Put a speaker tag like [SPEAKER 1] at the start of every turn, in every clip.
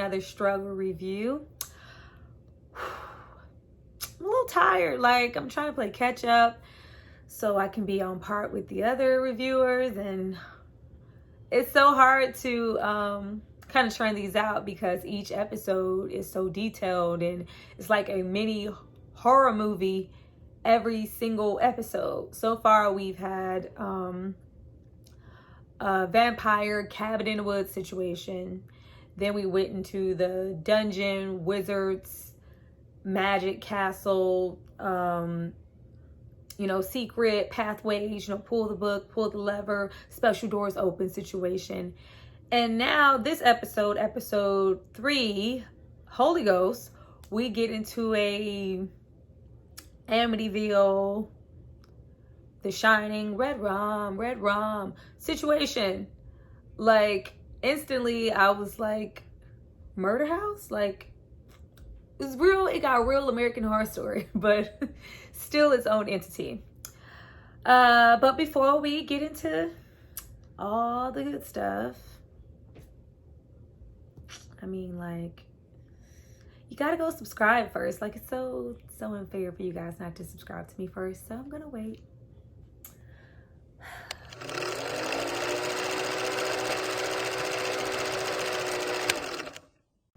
[SPEAKER 1] another struggle review. I'm a little tired. Like, I'm trying to play catch up so I can be on par with the other reviewers, and it's so hard to kind of turn these out because each episode is so detailed, and it's like a mini horror movie every single episode. So far we've had a vampire cabin in the woods situation. Then we went into the dungeon, wizards, magic castle, secret pathways, pull the book, pull the lever, special doors open situation. And now this episode 3, Holy Ghost, we get into a Amityville, The Shining, red rum situation. Like, instantly I was like, murder house? Like, it's real. It got a real American Horror Story, but still its own entity. But before we get into all the good stuff, I mean, like, you gotta go subscribe first. Like, it's so unfair for you guys not to subscribe to me first, so I'm gonna wait.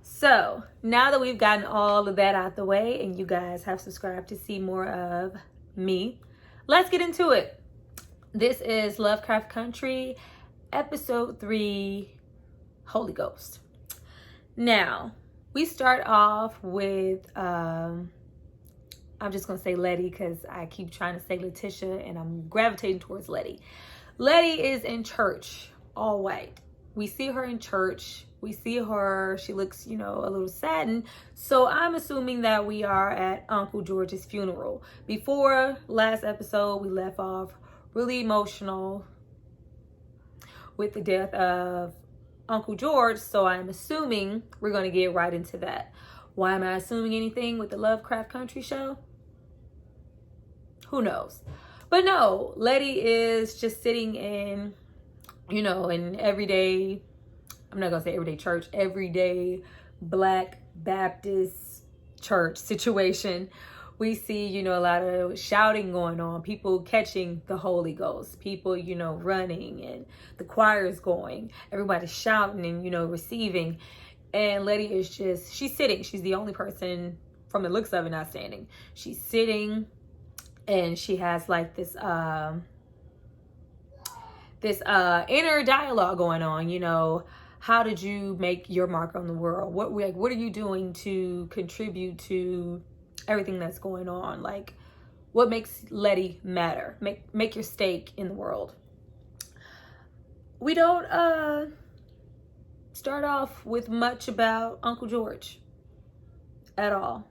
[SPEAKER 1] So now that we've gotten all of that out the way and you guys have subscribed to see more of me, let's get into it. This is LoveCraft Country, episode 3, Holy Ghost. Now, we start off with, I'm just going to say Letty because I keep trying to say Letitia and I'm gravitating towards Letty. Letty is in church, all white. We see her in church. We see her, she looks, a little saddened. So I'm assuming that we are at Uncle George's funeral. Before last episode, we left off really emotional with the death of Uncle George. So I'm assuming we're going to get right into that. Why am I assuming anything with the LoveCraft Country show? Who knows? But no, Letty is just sitting in, an everyday, I'm not going to say everyday church, everyday Black Baptist church situation. We see, a lot of shouting going on, people catching the Holy Ghost, people, running, and the choir's going, everybody's shouting and, receiving. And Letty is she's sitting. She's the only person from the looks of it not standing. She's sitting, and she has like this inner dialogue going on, how did you make your mark on the world? What are you doing to contribute to everything that's going on? Like, what makes Letty matter? Make your stake in the world. We don't start off with much about Uncle George at all.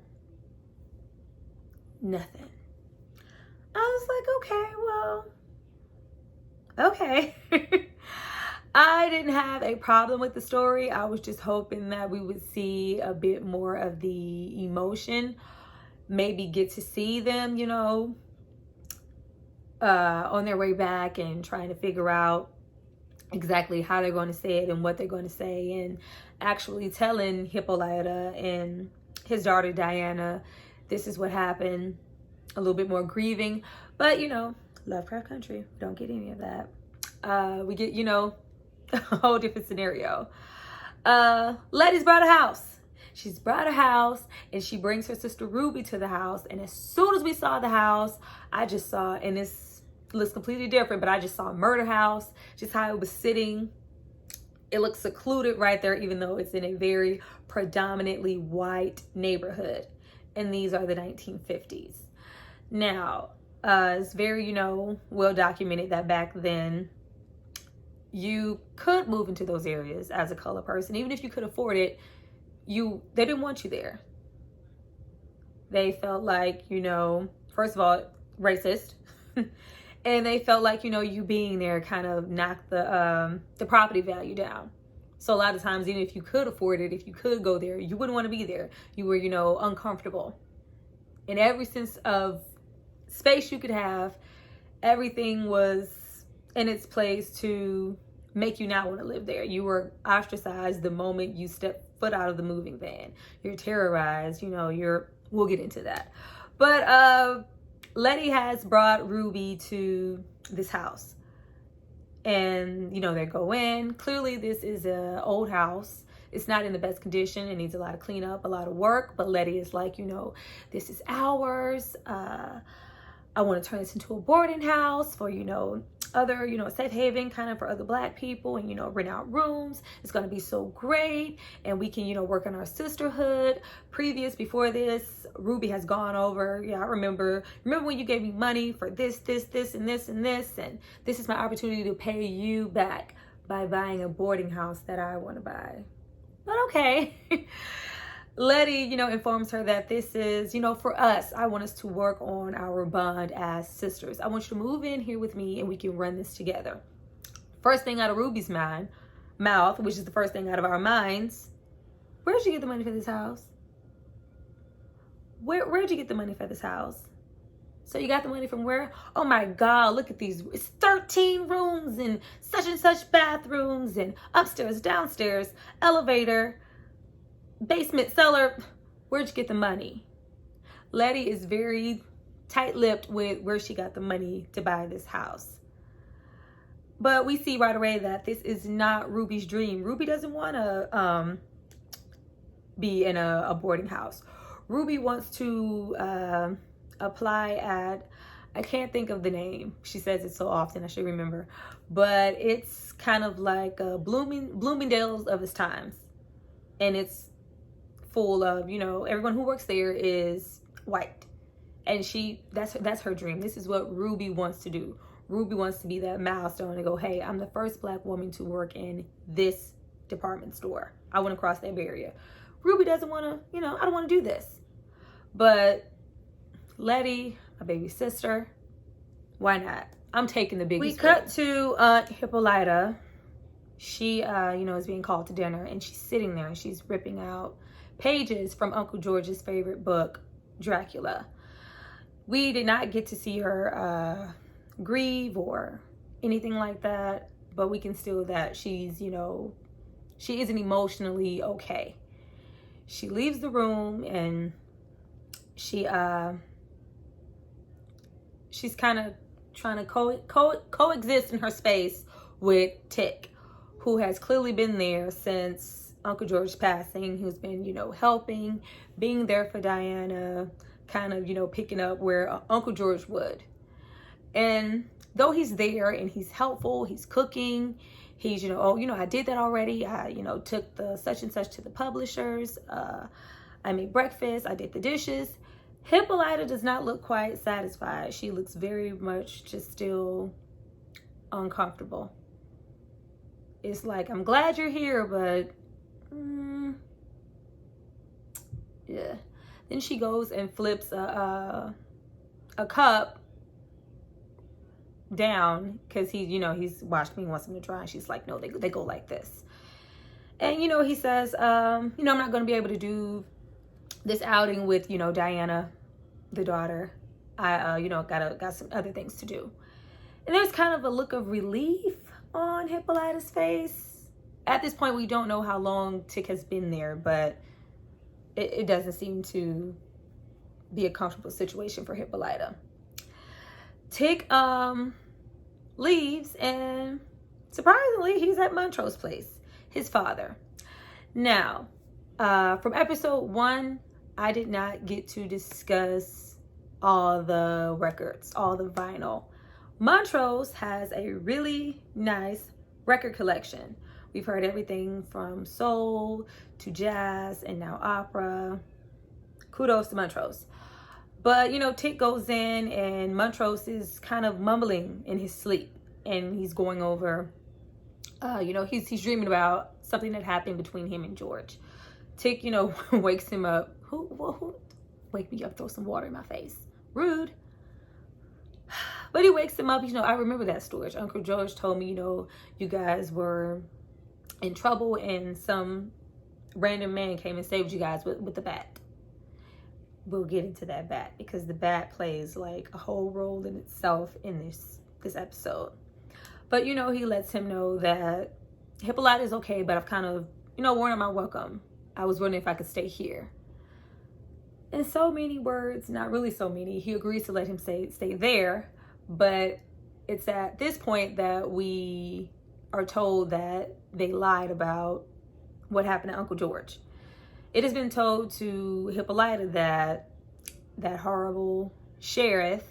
[SPEAKER 1] Nothing. I was like, okay. I didn't have a problem with the story. I was just hoping that we would see a bit more of the emotion. Maybe get to see them, on their way back and trying to figure out exactly how they're going to say it and what they're going to say, and actually telling Hippolyta and his daughter Diana, this is what happened. A little bit more grieving. But, LoveCraft Country, don't get any of that. We get, a whole different scenario. Letty's brought a house. She's brought a house, and she brings her sister Ruby to the house. And as soon as we saw the house, I just saw, and this looks completely different, but I just saw a murder house, just how it was sitting. It looks secluded right there, even though it's in a very predominantly white neighborhood. And these are the 1950s. Now, it's very, well documented that back then, you could move into those areas as a colored person. Even if you could afford it, they didn't want you there. They felt like, first of all, racist. And they felt like, you being there kind of knocked the property value down. So a lot of times, even if you could afford it, if you could go there, you wouldn't want to be there. You were, uncomfortable. In every sense of space you could have, everything was in its place to make you not want to live there. You were ostracized the moment you stepped foot out of the moving van. You're terrorized, we'll get into that. But Letty has brought Ruby to this house. And, they go in. Clearly, this is an old house. It's not in the best condition. It needs a lot of cleanup, a lot of work. But Letty is like, this is ours. I want to turn this into a boarding house for, other, safe haven kind of for other Black people and, rent out rooms. It's going to be so great. And we can, work on our sisterhood. Before this, Ruby has gone over. Yeah, I remember when you gave me money for this, and this, and this. And this is my opportunity to pay you back by buying a boarding house that I want to buy. But okay. Letty, informs her that this is, for us. I want us to work on our bond as sisters. I want you to move in here with me and we can run this together. First thing out of Ruby's mouth, which is the first thing out of our minds, where'd you get the money for this house? Where'd you get the money for this house? So you got the money from where? Oh my God, look at these. It's 13 rooms and such bathrooms and upstairs, downstairs, elevator, basement, cellar. Where'd you get the money? Letty is very tight-lipped with where she got the money to buy this house. But we see right away that this is not Ruby's dream. Ruby doesn't want to be in a boarding house. Ruby wants to apply at, I can't think of the name. She says it so often, I should remember. But it's kind of like Bloomingdale's of its times. And it's full of, everyone who works there is white. And that's her dream. This is what Ruby wants to do. Ruby wants to be that milestone and go, hey, I'm the first Black woman to work in this department store. I want to cross that barrier. Ruby doesn't want to, I don't want to do this. But Letty, my baby sister, why not? I'm taking the biggest. We cut to Aunt Hippolyta. She, is being called to dinner, and she's sitting there and she's ripping out pages from Uncle George's favorite book, Dracula. We did not get to see her grieve or anything like that, but we can still that she's, she isn't emotionally okay. She leaves the room and she's kind of trying to coexist in her space with Tick, who has clearly been there since Uncle George's passing, who's been, helping, being there for Diana, kind of, picking up where Uncle George would. And though he's there and he's helpful, he's cooking, he's, I did that already. I, took the such and such to the publishers. I made breakfast. I did the dishes. Hippolyta does not look quite satisfied. She looks very much just still uncomfortable. It's like, I'm glad you're here, but yeah. Then she goes and flips a cup down because he's washed me, wants him to dry. And she's like, no, they go like this. And he says, I'm not going to be able to do this outing with Diana, the daughter. I got some other things to do. And there's kind of a look of relief on Hippolyta's face. At this point, we don't know how long Tick has been there, but it doesn't seem to be a comfortable situation for Hippolyta. Tick leaves, and surprisingly, he's at Montrose place, his father. Now, from episode 1, I did not get to discuss all the records, all the vinyl. Montrose has a really nice record collection. We've heard everything from soul to jazz and now opera. Kudos to Montrose. But, Tick goes in and Montrose is kind of mumbling in his sleep. And he's going over, he's dreaming about something that happened between him and George. Tick, wakes him up. Who? Wake me up, throw some water in my face. Rude. But he wakes him up. I remember that story. Uncle George told me, you guys were in trouble and some random man came and saved you guys with the bat. We'll get into that bat because the bat plays like a whole role in itself in this episode. But, you know, he lets him know that Hippolyta is okay, but I've kind of, you know, worn out my welcome. I was wondering if I could stay here. In so many words, not really so many, he agrees to let him stay there. But it's at this point that we are told that they lied about what happened to Uncle George. It has been told to Hippolyta that that horrible sheriff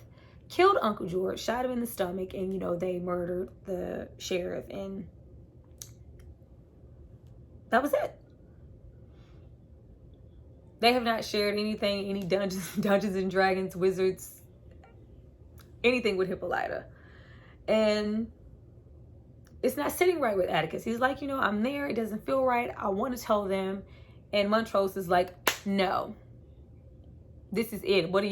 [SPEAKER 1] killed Uncle George, shot him in the stomach, and, you know, they murdered the sheriff, and that was it. They have not shared anything, any Dungeons and Dragons, Wizards, anything with Hippolyta. And it's not sitting right with Atticus. He's like, you know, I'm there. It doesn't feel right. I want to tell them. And Montrose is like, no. This is it. What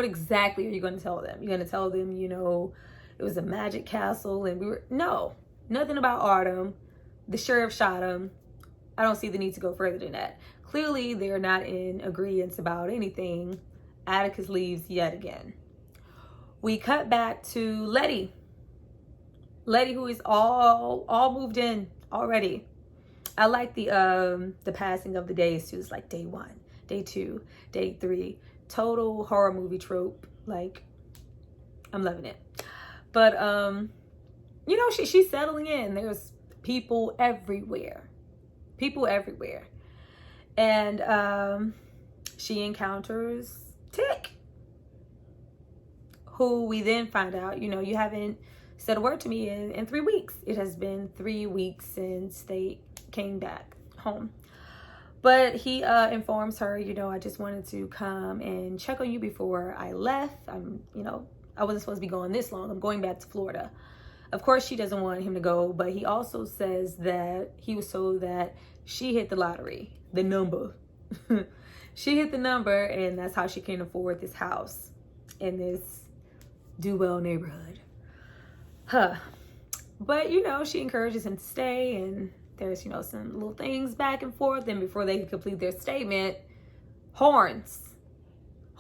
[SPEAKER 1] exactly are you going to tell them? You're going to tell them, you know, it was a magic castle and no, nothing about Artem. The sheriff shot him. I don't see the need to go further than that. Clearly, they're not in agreement about anything. Atticus leaves yet again. We cut back to Letty. Letty, who is all moved in already. I like the passing of the days too. It's like day 1, day 2, day 3. Total horror movie trope. Like, I'm loving it. But you know, she's settling in. There's people everywhere. And she encounters Tick, who we then find out, you know, you haven't said a word to me in 3 weeks. It has been 3 weeks since they came back home. But he informs her, you know, I just wanted to come and check on you before I left. You know, I wasn't supposed to be going this long. I'm going back to Florida. Of course, she doesn't want him to go, but he also says that he was told that she hit the lottery, the number. She hit the number, and that's how she can afford this house in this do-well neighborhood. But, you know, she encourages him to stay, and there's, you know, some little things back and forth. And before they can complete their statement, horns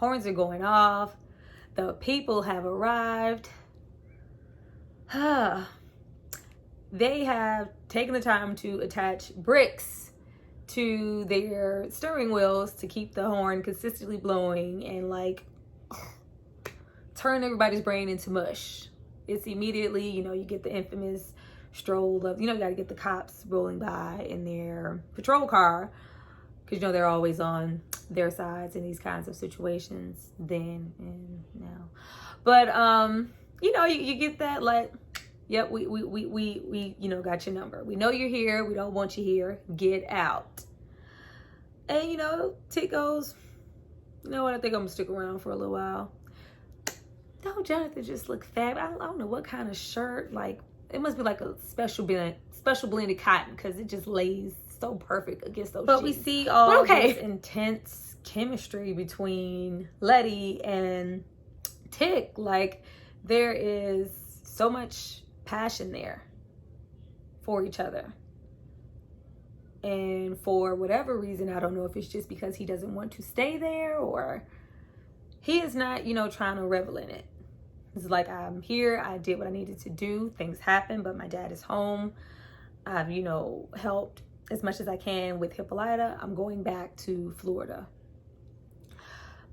[SPEAKER 1] are going off. The people have arrived. They have taken the time to attach bricks to their steering wheels to keep the horn consistently blowing and, like, turn everybody's brain into mush. It's immediately, you know, you get the infamous stroll of, you know, you got to get the cops rolling by in their patrol car, because, you know, they're always on their sides in these kinds of situations then and now. But you know, you get that, like, yep, we you know, got your number. We know you're here. We don't want you here. Get out. And, you know, Tick goes, you know what, I think I'm gonna stick around for a little while. Don't Jonathan just look fab? I don't know what kind of shirt, like, it must be like a special blended cotton, because it just lays so perfect against those jeans. But we see all this intense chemistry between Letty and Tick. Like, there is so much passion there for each other. And for whatever reason, I don't know if it's just because he doesn't want to stay there, or he is not, you know, trying to revel in it. It's like, I'm here, I did what I needed to do, things happen, but my dad is home. I've, you know, helped as much as I can with Hippolyta. I'm going back to Florida.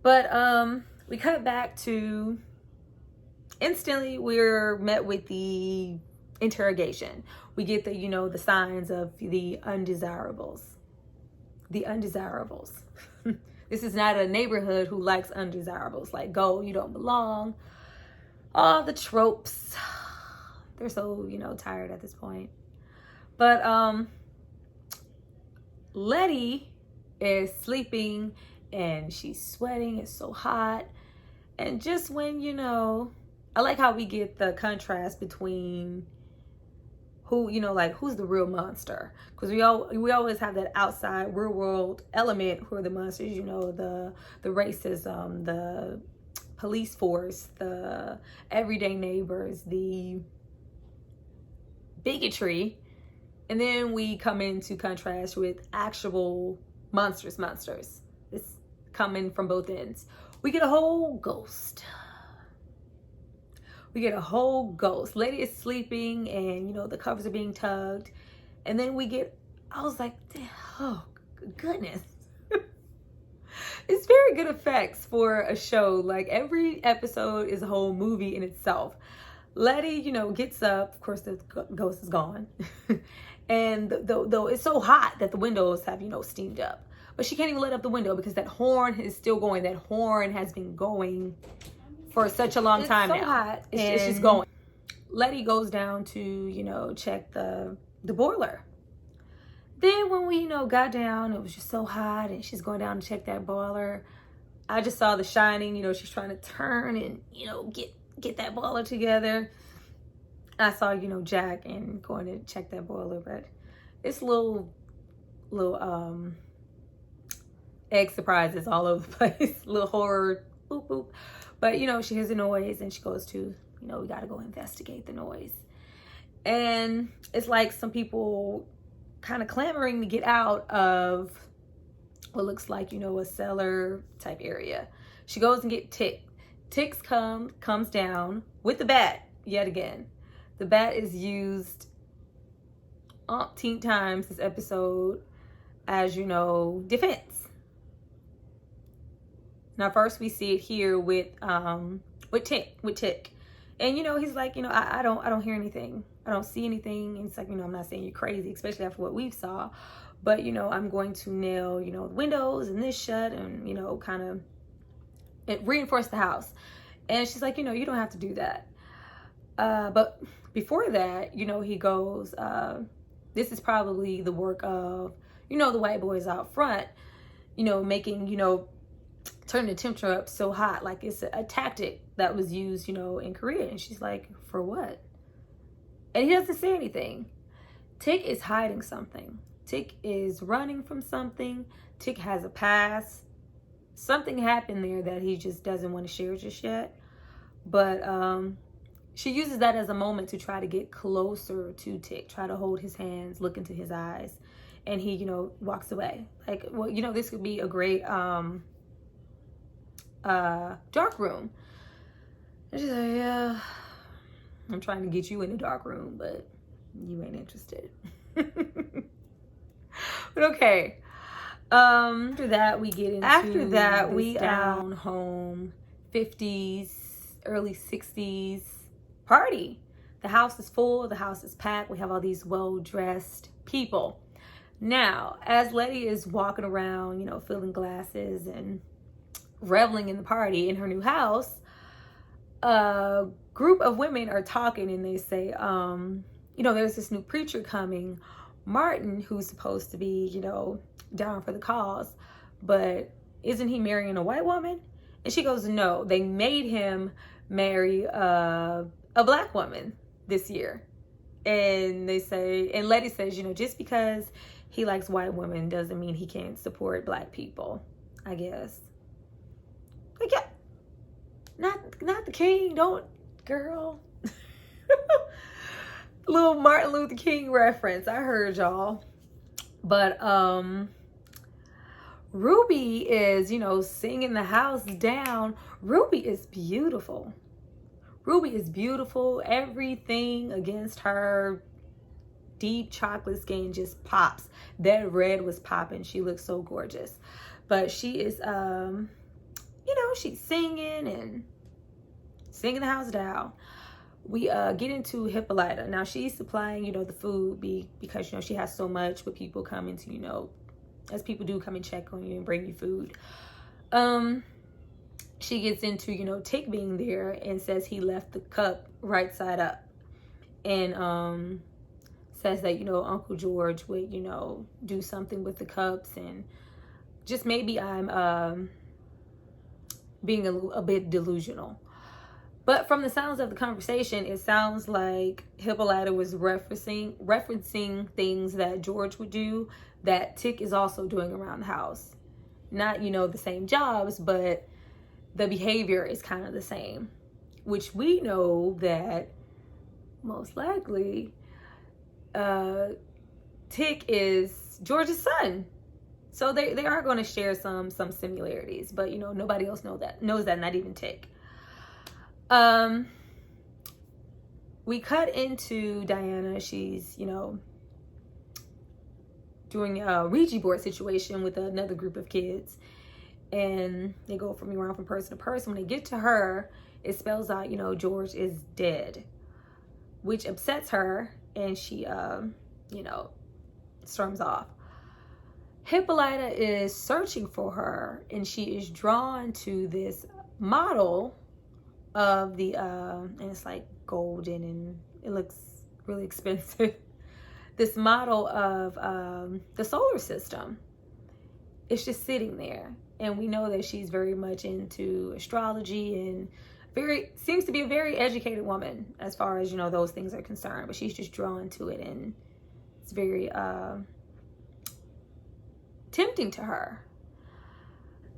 [SPEAKER 1] But we cut back to, instantly we're met with the interrogation. We get the, you know, the signs of the undesirables. The undesirables. This is not a neighborhood who likes undesirables. Like, go, you don't belong. All the tropes. They're so, you know, tired at this point. But Letty is sleeping and she's sweating. It's so hot. And just when, you know, I like how we get the contrast between who, you know, like, who's the real monster? Because we always have that outside real world element who are the monsters, you know, the racism, the police force, the everyday neighbors, the bigotry. And then we come into contrast with actual monsters. It's coming from both ends. We get a whole ghost. We get a whole ghost. Lady is sleeping and, you know, the covers are being tugged. And then we get, I was like, oh, goodness. It's very good effects for a show. Like, every episode is a whole movie in itself. Letty, you know, gets up. Of course, the ghost is gone. And though it's so hot that the windows have, you know, steamed up. But she can't even let up the window because that horn is still going. That horn has been going for such a long time now. It's so hot. It's just going. Letty goes down to, you know, check the boiler. Then when we, you know, got down, it was just so hot, and she's going down to check that boiler. I just saw The Shining, you know, she's trying to turn and, you know, get that boiler together. I saw, you know, Jack and going to check that boiler, but it's little egg surprises all over the place, little horror, boop, boop. But, you know, she hears a noise and she goes to, you know, we got to go investigate the noise. And it's like some people kind of clamoring to get out of what looks like, you know, a cellar type area. She goes and get Tick. Tick comes down with the bat yet again. The bat is used umpteen times this episode as, you know, defense. Now first we see it here with Tick. And, you know, he's like, you know, I don't hear anything. I don't see anything. And it's like, you know, I'm not saying you're crazy, especially after what we saw. But, you know, I'm going to nail, you know, the windows and this shut and, you know, kind of reinforce the house. And she's like, you know, you don't have to do that. But before that, you know, he goes, this is probably the work of, you know, the white boys out front, you know, making, you know, turn the temperature up so hot. Like it's a tactic that was used, you know, in Korea. And she's like, for what? And he doesn't say anything. Tick is hiding something. Tick is running from something. Tick has a past. Something happened there that he just doesn't want to share just yet. But she uses that as a moment to try to get closer to Tick, try to hold his hands, look into his eyes. And he, you know, walks away. Like, well, you know, this could be a great dark room. And she's like, yeah, I'm trying to get you in the dark room, but you ain't interested. But okay. After that, we get into down home 50s, early 60s party. The house is full. The house is packed. We have all these well-dressed people. Now, as Letty is walking around, you know, filling glasses and reveling in the party in her new house, a group of women are talking and they say, you know, there's this new preacher coming, Martin, who's supposed to be, you know, down for the cause, but isn't he marrying a white woman? And she goes, no, they made him marry a black woman this year. And they say, and Letty says, you know, just because he likes white women doesn't mean he can't support black people, I guess. Like, yeah, not the king, don't, girl. Little Martin Luther King reference, I heard y'all. But Ruby is, you know, singing the house down. Ruby is beautiful. Ruby is beautiful. Everything against her deep chocolate skin just pops. That red was popping. She looks so gorgeous. But she is, you know, she's singing the house down. We get into Hippolyta. Now she's supplying, you know, the food because, you know, she has so much with people coming to, you know, as people do come and check on you and bring you food. She gets into, you know, Tick being there and says he left the cup right side up. And says that, you know, Uncle George would, you know, do something with the cups, and just maybe I'm being a bit delusional. But from the sounds of the conversation, it sounds like Hippolyta was referencing things that George would do that Tick is also doing around the house. Not, you know, the same jobs, but the behavior is kind of the same. Which we know that most likely Tick is George's son. So they are going to share some similarities. But, you know, nobody else knows that, not even Tick. we cut into Diana. She's, doing a Ouija board situation with another group of kids. And they go around from person to person. When they get to her, it spells out, George is dead, which upsets her. And she, storms off. Hippolyta is searching for her, and she is drawn to this model of the, and it's like golden and it looks really expensive. This model of the solar system. It's just sitting there. And we know that she's very much into astrology and seems to be a very educated woman as far as, those things are concerned. But she's just drawn to it, and it's very tempting to her.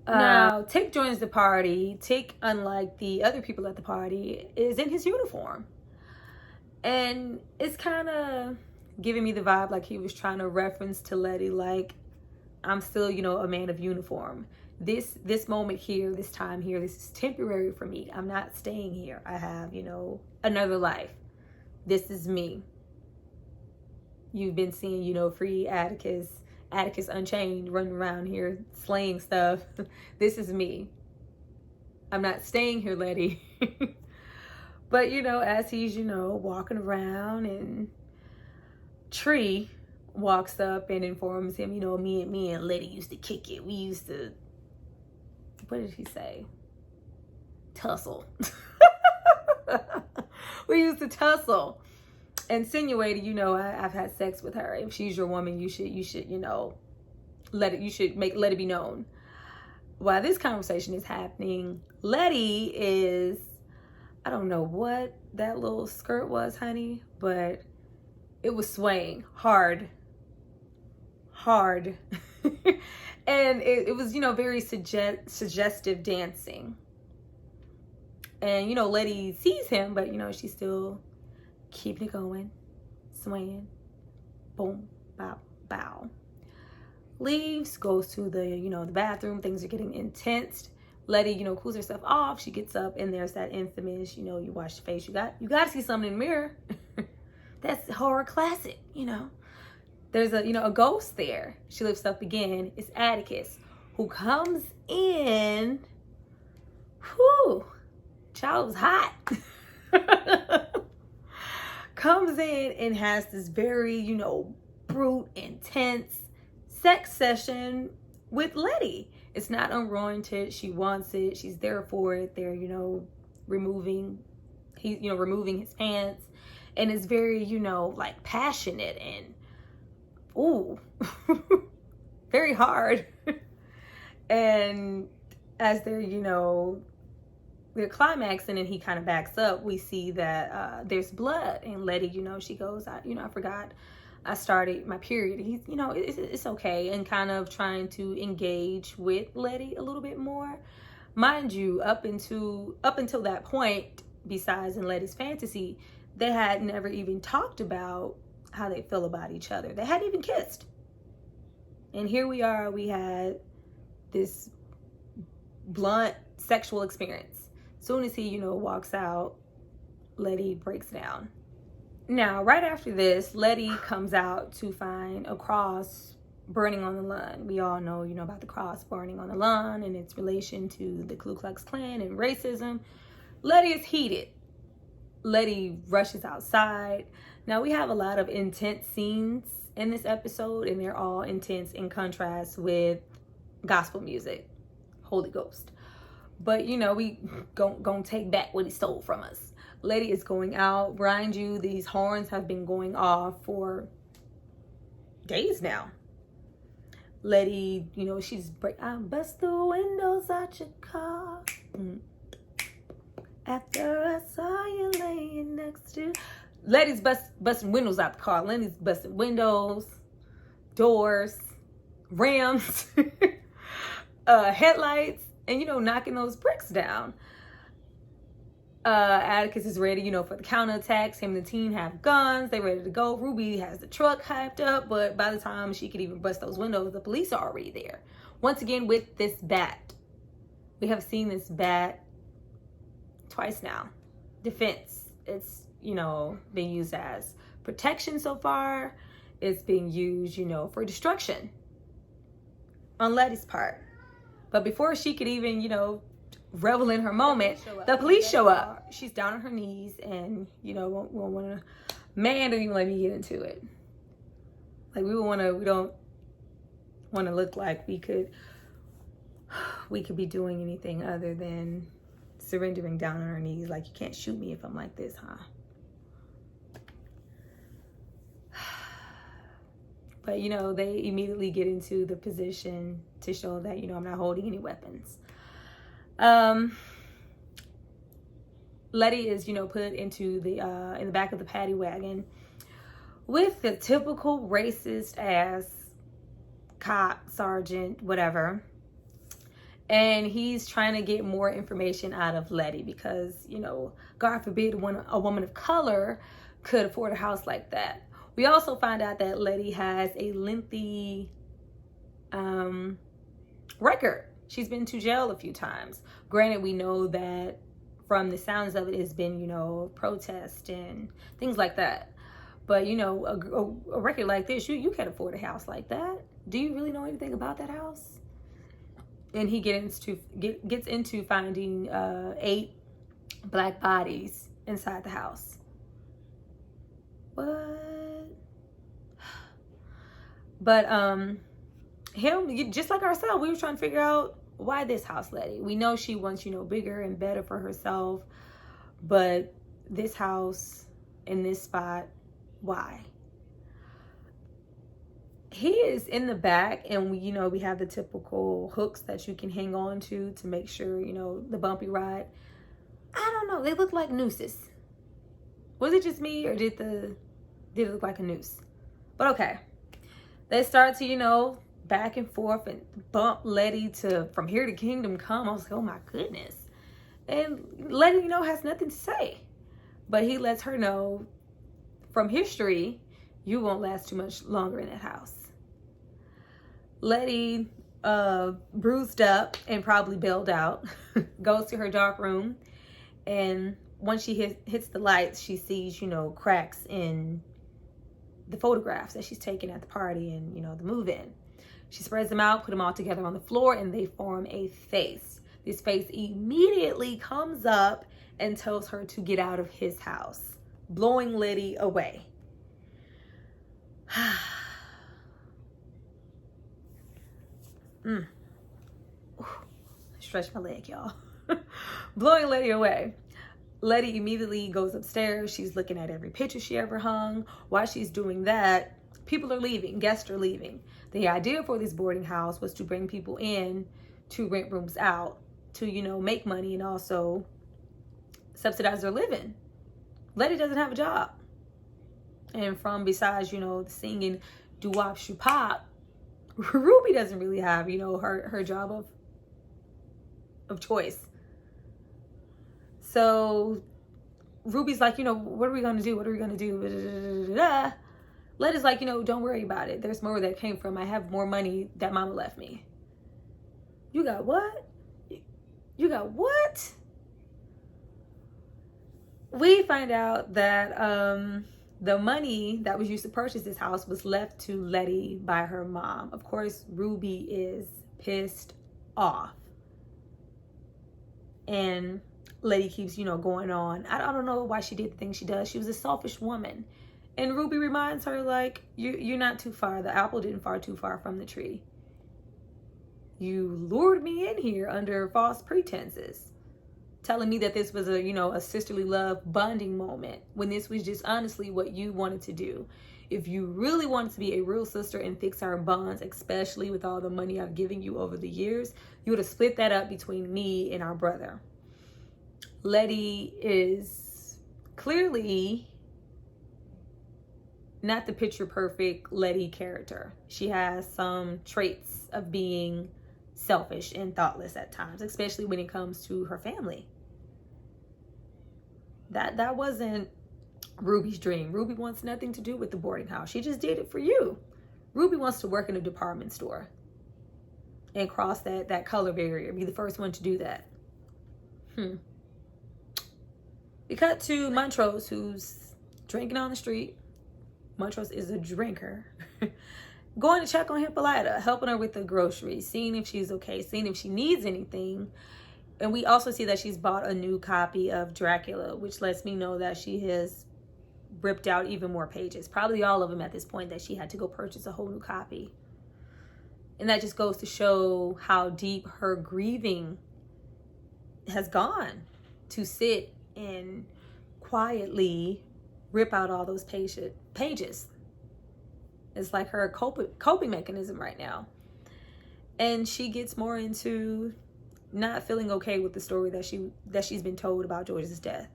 [SPEAKER 1] Now, Tick joins the party. Tick, unlike the other people at the party, is in his uniform. And it's kind of giving me the vibe like he was trying to reference to Letty, like, I'm still, a man of uniform. This moment here, this time here, this is temporary for me. I'm not staying here. I have, another life. This is me. You've been seeing, free Atticus Unchained running around here slaying stuff. This is me. I'm not staying here, Letty. But, as he's, walking around, and Tree walks up and informs him, me and Letty used to kick it. We used to, what did he say? Tussle. We used to tussle. Insinuating, I've had sex with her. If she's your woman, you should, let it be known. While this conversation is happening, Letty is, I don't know what that little skirt was, honey, but it was swaying hard. And it was, very suggestive dancing. And, Letty sees him, but, she's still keeping it going, swaying, boom, bow, bow. Leaves, goes to the, the bathroom. Things are getting intense. Letty, cools herself off. She gets up, and there's that infamous, you wash your face. You got to see something in the mirror. That's horror classic, There's a ghost there. She lifts up again. It's Atticus, who comes in. Whew, child was hot. Comes in and has this very, brute, intense sex session with Letty. It's not unwarranted. She wants it. She's there for it. They're, removing his pants. And it's very, like passionate and, ooh, very hard. And as they're, they're climaxing and he kind of backs up, we see that there's blood. And Letty, she goes, I forgot I started my period. He's, it's okay. And kind of trying to engage with Letty a little bit more. Mind you, up until that point, besides in Letty's fantasy, they had never even talked about how they feel about each other. They hadn't even kissed. And here we are, we had this blunt sexual experience. Soon as he, walks out, Letty breaks down. Now, right after this, Letty comes out to find a cross burning on the lawn. We all know, about the cross burning on the lawn and its relation to the Ku Klux Klan and racism. Letty is heated. Letty rushes outside. Now, we have a lot of intense scenes in this episode, and they're all intense in contrast with gospel music, Holy Ghost. But, we gonna take back what he stole from us. Letty is going out. Mind you, these horns have been going off for days now. Letty, she's I bust the windows out your car. After I saw you laying next to... Letty's busting windows out the car. Letty's busting windows, doors, rims, headlights, and, knocking those bricks down. Atticus is ready, for the counterattacks. Him and the team have guns. They ready to go. Ruby has the truck hyped up, but by the time she could even bust those windows, the police are already there. Once again, with this bat. We have seen this bat twice now. Defense. It's, been used as protection so far. It's being used, for destruction on Letty's part. But before she could even, revel in her moment, the police show up. She's down on her knees and, won't want to, man, don't even let me get into it. Like, we don't want to look like we could be doing anything other than surrendering down on our knees. Like, you can't shoot me if I'm like this, huh? But, they immediately get into the position to show that, I'm not holding any weapons. Letty is, put into in the back of the paddy wagon with the typical racist ass cop, sergeant, whatever. And he's trying to get more information out of Letty because, God forbid a woman of color could afford a house like that. We also find out that Letty has a lengthy record. She's been to jail a few times. Granted, we know that from the sounds of it, it's been, protest and things like that. But, a record like this, you can't afford a house like that. Do you really know anything about that house? And he gets into finding 8 black bodies inside the house. What? But him, just like ourselves, we were trying to figure out why this house, Letty. We know she wants, bigger and better for herself, but this house in this spot, why? He is in the back, and we have the typical hooks that you can hang on to make sure, the bumpy ride. I don't know. They look like nooses. Was it just me, or did it look like a noose? But okay. They start to, back and forth and bump Letty to From Here to Kingdom Come. I was like, oh my goodness. And Letty, has nothing to say. But he lets her know from history, you won't last too much longer in that house. Letty, bruised up and probably bailed out, goes to her dark room. And once she hits the lights, she sees, cracks in the photographs that she's taken at the party and, the move-in. She spreads them out, put them all together on the floor, and they form a face. This face immediately comes up and tells her to get out of his house, blowing Letty away. Stretch my leg, y'all. Blowing Letty away. Letty immediately goes upstairs. She's looking at every picture she ever hung. While she's doing that, people are leaving. Guests are leaving. The idea for this boarding house was to bring people in to rent rooms out to, make money and also subsidize their living. Letty doesn't have a job. And from besides, the singing doo-wop shoo-pop, Ruby doesn't really have, her job of choice. So Ruby's like, what are we going to do? What are we going to do? Letty's like, don't worry about it. There's more where that came from. I have more money that mama left me. You got what? You got what? We find out that the money that was used to purchase this house was left to Letty by her mom. Of course, Ruby is pissed off. And Letty keeps, going on. I don't know why she did the things she does. She was a selfish woman. And Ruby reminds her, like, you're not too far. The apple didn't fall too far from the tree. You lured me in here under false pretenses, telling me that this was a sisterly love bonding moment, when this was just honestly what you wanted to do. If you really wanted to be a real sister and fix our bonds, especially with all the money I've given you over the years, you would have split that up between me and our brother. Letty is clearly not the picture perfect Letty character. She has some traits of being selfish and thoughtless at times, especially when it comes to her family. That wasn't Ruby's dream. Ruby wants nothing to do with the boarding house. She just did it for you. Ruby wants to work in a department store and cross that color barrier, be the first one to do that. We cut to Montrose, who's drinking on the street. Montrose is a drinker. Going to check on Hippolyta, helping her with the groceries, seeing if she's okay, seeing if she needs anything. And we also see that she's bought a new copy of Dracula, which lets me know that she has ripped out even more pages. Probably all of them at this point, that she had to go purchase a whole new copy. And that just goes to show how deep her grieving has gone, to sit and quietly rip out all those pages. It's like her coping mechanism right now. And she gets more into not feeling okay with the story that she's been told about George's death.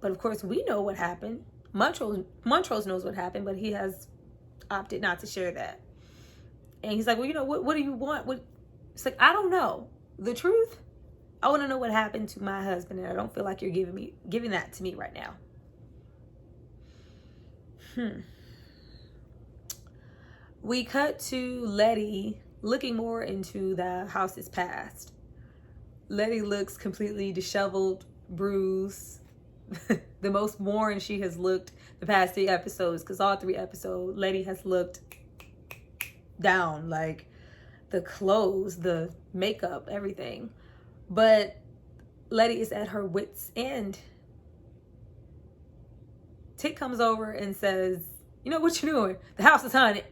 [SPEAKER 1] But of course, we know what happened. Montrose knows what happened, but he has opted not to share that. And he's like, well, what do you want? It's like, I don't know. The truth? I want to know what happened to my husband, and I don't feel like you're giving that to me right now. We cut to Letty looking more into the house's past. Letty looks completely disheveled, bruised, the most worn she has looked the past 3 episodes, because all 3 episodes, Letty has looked down, like the clothes, the makeup, everything. But Letty is at her wit's end. Tick comes over and says, you know what you're doing? The house is haunted.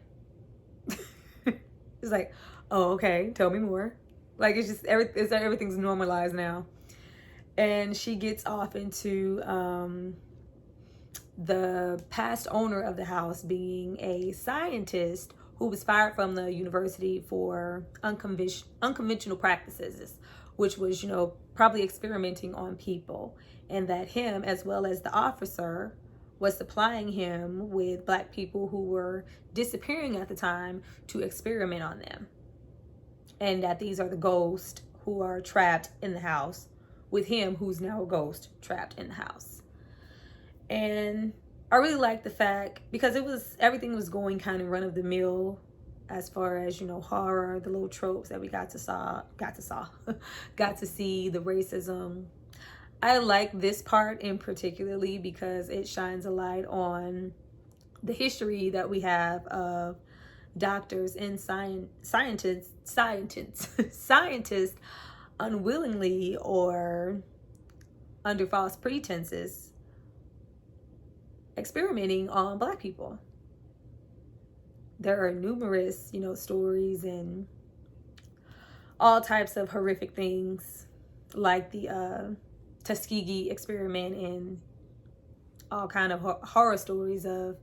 [SPEAKER 1] It's like, oh, okay, tell me more. Like, it's just everything's normalized now. And she gets off into the past owner of the house being a scientist who was fired from the university for unconventional practices, which was, probably experimenting on people. And that him, as well as the officer, was supplying him with Black people who were disappearing at the time to experiment on them. And that these are the ghosts who are trapped in the house with him, who's now a ghost trapped in the house. And I really like the fact, because everything was going kind of run of the mill as far as, horror, the little tropes that we got to see, the racism. I like this part in particularly because it shines a light on the history that we have of doctors and scientists unwillingly or under false pretenses experimenting on Black people. There are numerous, stories and all types of horrific things, like the Tuskegee experiment, and all kind of horror stories of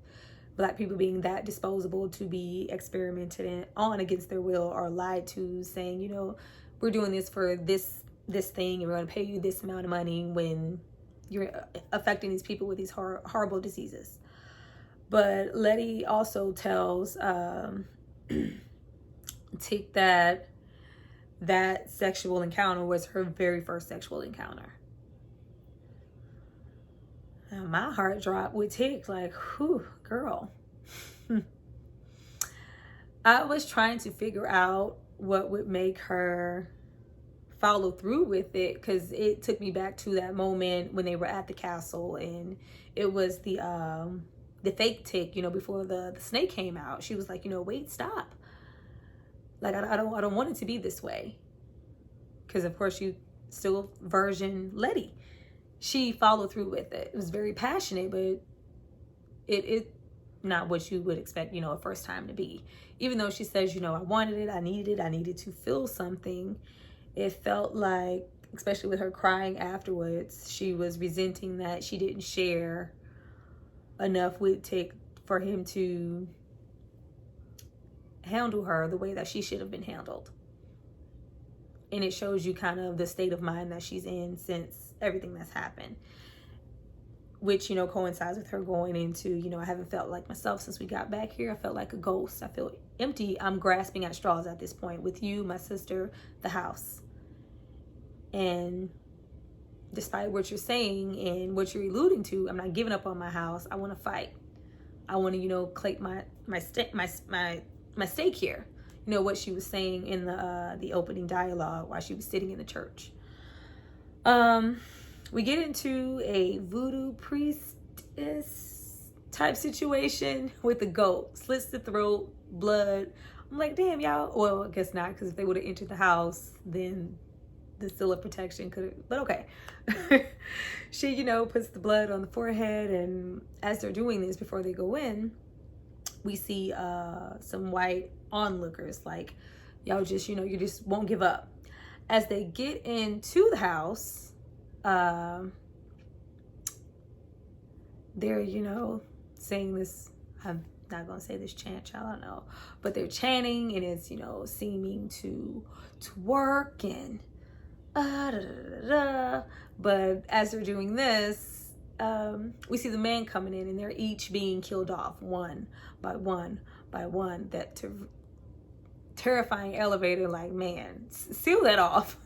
[SPEAKER 1] Black people being that disposable to be experimented on against their will, or lied to, saying, we're doing this for this thing, and we're going to pay you this amount of money, when you're affecting these people with these horrible diseases. But Letty also tells Tick that sexual encounter was her very first sexual encounter. Now, my heart dropped with Tick, like, whew, girl. I was trying to figure out what would make her follow through with it, because it took me back to that moment when they were at the castle, and it was the fake Tick, before the snake came out. She was like, wait, stop. Like, I don't want it to be this way. Because of course you still version Letty. She followed through with it. It was very passionate, but it not what you would expect, a first time to be. Even though she says, I wanted it, I needed to feel something. It felt like, especially with her crying afterwards, she was resenting that she didn't share enough with Tick for him to handle her the way that she should have been handled. And it shows you kind of the state of mind that she's in since everything that's happened, which, coincides with her going into, I haven't felt like myself since we got back here. I felt like a ghost. I feel empty. I'm grasping at straws at this point with you, my sister, the house. And despite what you're saying and what you're alluding to, I'm not giving up on my house. I want to fight. I want to, claim my stake here. What she was saying in the opening dialogue while she was sitting in the church. We get into a voodoo priestess type situation with the goat. Slits the throat, blood. I'm like, damn, y'all. Well, I guess not, because if they would have entered the house, then the seal of protection could have, but okay. She, puts the blood on the forehead, and as they're doing this, before they go in, we see some white onlookers, like, y'all just, you just won't give up. As they get into the house, they're, saying this, I'm not gonna say this chant, y'all, I don't know, but they're chanting, and it's, seeming to work, and but as they're doing this, we see the man coming in, and they're each being killed off one by one by one. That terrifying elevator, like, man, seal that off.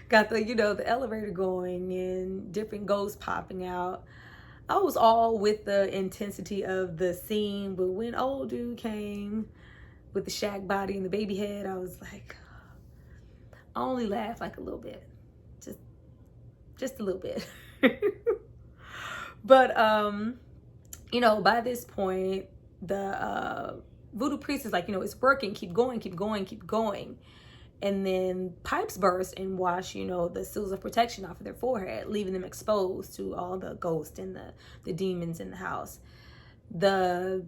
[SPEAKER 1] Got the, the elevator going and different ghosts popping out. I was all with the intensity of the scene, but when old dude came with the shag body and the baby head, I was like, I only laughed like a little bit, just a little bit. But by this point, the voodoo priest is like, it's working, keep going, keep going, keep going. And then pipes burst and wash, the seals of protection off of their forehead, leaving them exposed to all the ghosts and the demons in the house. The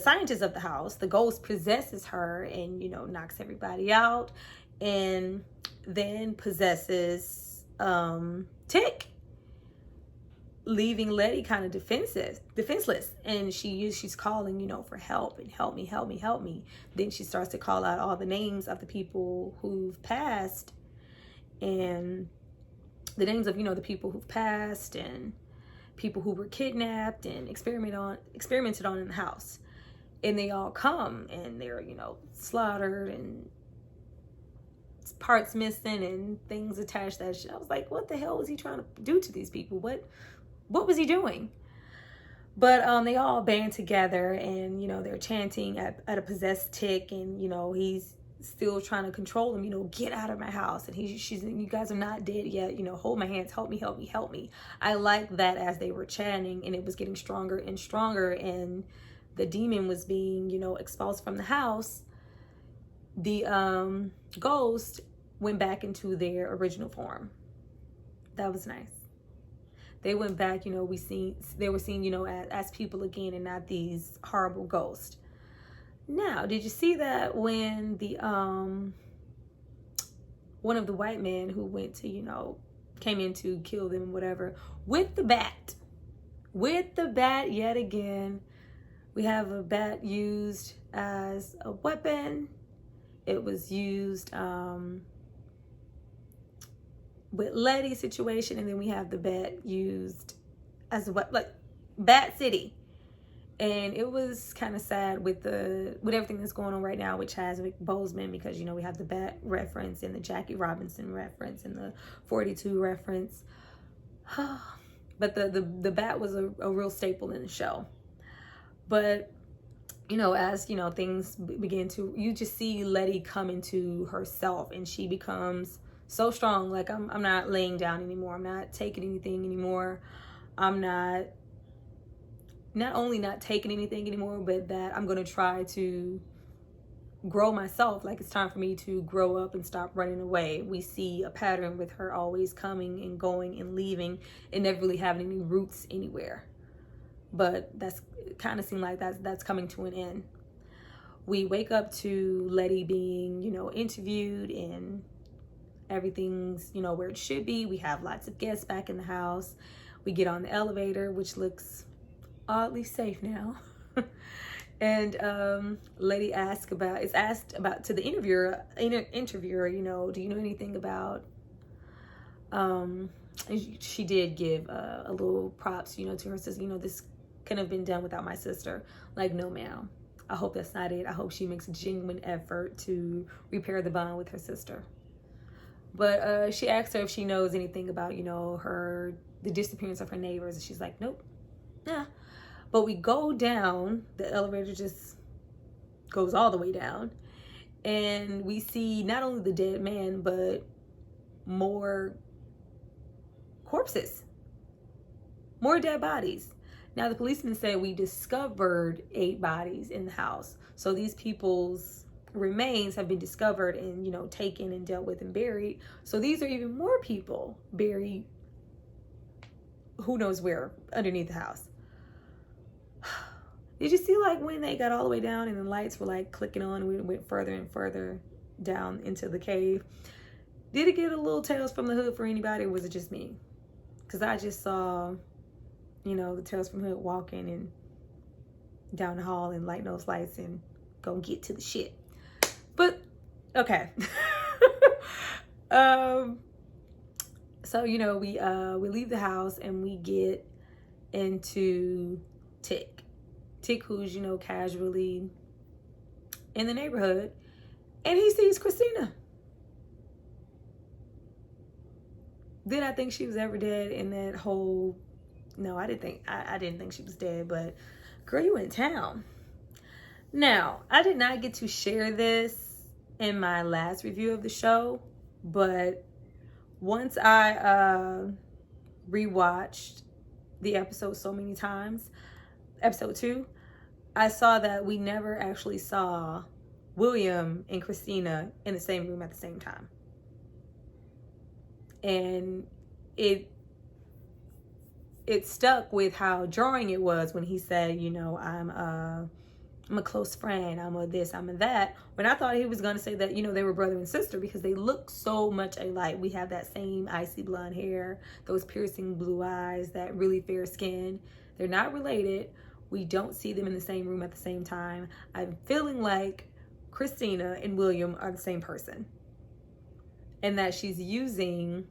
[SPEAKER 1] scientist of the house, the ghost possesses her and, knocks everybody out, and then possesses Tick, leaving Letty kind of defenseless, and she's calling, for help, and help me. Then she starts to call out all the names of the people who've passed, and the names of, the people who've passed, and people who were kidnapped and experimented on in the house. And they all come, and they're, slaughtered, and parts missing and things attached. That I was like, what the hell was he trying to do to these people? What was he doing? But they all band together, and they're chanting at a possessed Tick, and he's still trying to control them. Get out of my house, and you guys are not dead yet. Hold my hands, help me. I like that as they were chanting, and it was getting stronger and stronger, and the demon was being expelled from the house. The ghost went back into their original form. That was nice. They went back, they were seen, as people again, and not these horrible ghosts. Now, did you see that when the one of the white men who went to, came in to kill them, whatever, with the bat yet again? We have a bat used as a weapon. It was used with Letty's situation, and then we have the bat used as a weapon, like Bat City. And it was kind of sad with everything that's going on right now with Chadwick Boseman, because we have the bat reference and the Jackie Robinson reference and the 42 reference. But the bat was a real staple in the show. But as things begin to, you just see Letty come into herself, and she becomes so strong. Like, I'm not laying down anymore. I'm not taking anything anymore. I'm not only not taking anything anymore, but that I'm going to try to grow myself. Like, it's time for me to grow up and stop running away. We see a pattern with her always coming and going and leaving and never really having any roots anywhere. But that's kind of seemed like that's coming to an end. We wake up to Letty being, interviewed, and everything's, where it should be. We have lots of guests back in the house. We get on the elevator, which looks oddly safe now. And Letty is asked about to the interviewer, do you know anything about, she did give a little props, to her sister. This couldn't have been done without my sister. Like, no, ma'am. I hope that's not it. I hope she makes a genuine effort to repair the bond with her sister. But she asked her if she knows anything about, the disappearance of her neighbors. And she's like, nope. Nah. But we go down, the elevator just goes all the way down. And we see not only the dead man, but more corpses, more dead bodies. Now, the policeman said we discovered 8 bodies in the house. So these people's remains have been discovered and, taken and dealt with and buried. So these are even more people buried, who knows where, underneath the house. Did you see like when they got all the way down and the lights were like clicking on and we went further and further down into the cave? Did it get a little Tales from the Hood for anybody, or was it just me? Because I just saw, the Tales from the Hood walking and down the hall and lighting those lights and go get to the shit. But, okay. So, we leave the house and we get into Tick. Tick, who's, casually in the neighborhood, and he sees Christina. Did I think she was ever dead in that whole... No, I didn't think she was dead, but girl, you in town. Now, I did not get to share this in my last review of the show, but once I rewatched the episode so many times, episode 2, I saw that we never actually saw William and Christina in the same room at the same time. And it stuck with how jarring it was when he said, I'm a close friend, I'm a this, I'm a that. When I thought he was going to say that, they were brother and sister because they look so much alike. We have that same icy blonde hair, those piercing blue eyes, that really fair skin. They're not related. We don't see them in the same room at the same time. I'm feeling like Christina and William are the same person. And that she's using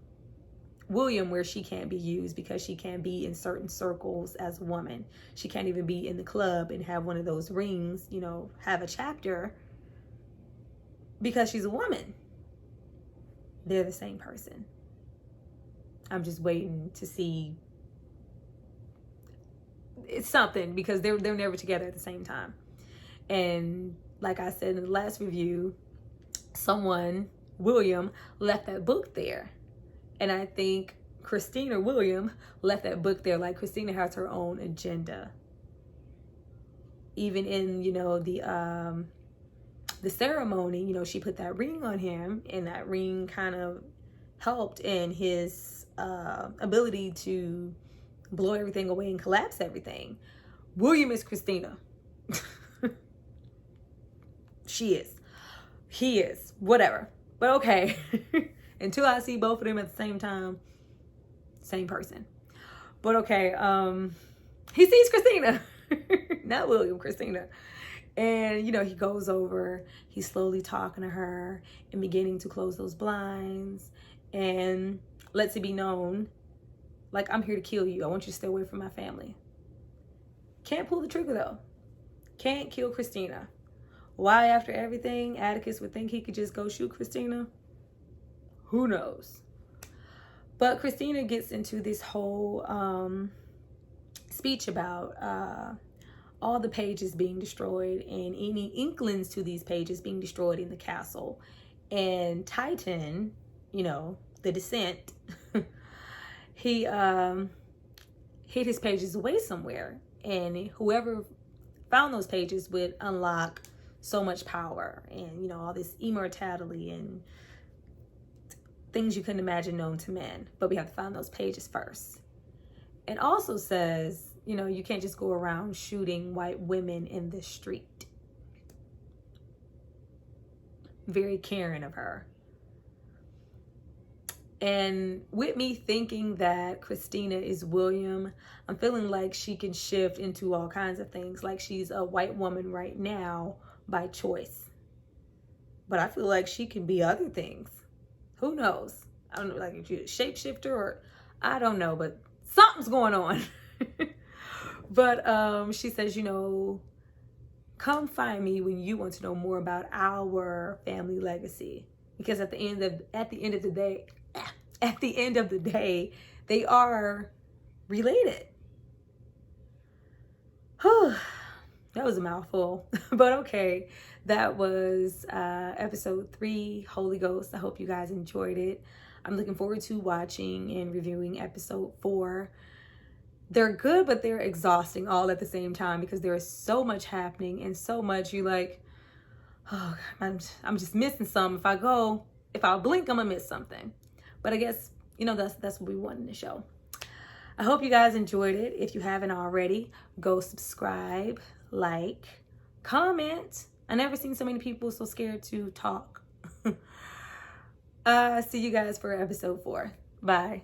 [SPEAKER 1] William where she can't be used because she can't be in certain circles as a woman. She can't even be in the club and have one of those rings, have a chapter, because she's a woman. They're the same person. I'm just waiting to see. It's something, because they're never together at the same time. And like I said in the last review, William, left that book there. And I think Christina William left that book there. Like, Christina has her own agenda. Even in, the ceremony, she put that ring on him, and that ring kind of helped in his ability to blow everything away and collapse everything. William is Christina. She is. He is. Whatever. But okay. Until I see both of them at the same time, same person. But okay, he sees Christina. Not William, Christina. And, he goes over, he's slowly talking to her and beginning to close those blinds and lets it be known, like, I'm here to kill you. I want you to stay away from my family. Can't pull the trigger, though. Can't kill Christina. Why, after everything, Atticus would think he could just go shoot Christina? Who knows? But Christina gets into this whole speech about all the pages being destroyed and any inklings to these pages being destroyed in the castle. And Titan, the Descent, he hid his pages away somewhere. And whoever found those pages would unlock so much power and, all this immortality and things you couldn't imagine known to men. But we have to find those pages first. And also says, you can't just go around shooting white women in the street. Very caring of her. And with me thinking that Christina is William, I'm feeling like she can shift into all kinds of things. Like, she's a white woman right now by choice. But I feel like she can be other things. Who knows? I don't know, like if you're a shapeshifter or I don't know, but something's going on. But she says, come find me when you want to know more about our family legacy. Because at the end of the day, they are related. That was a mouthful. But okay, that was episode 3, Holy Ghost. I hope you guys enjoyed it. I'm looking forward to watching and reviewing episode 4. They're good, but they're exhausting all at the same time because there is so much happening and so much you like, oh, I'm just missing some. If I blink, I'm gonna miss something. But I guess, that's what we want in the show. I hope you guys enjoyed it. If you haven't already, go subscribe, like, comment. I never seen so many people so scared to talk. See you guys for episode 4. Bye.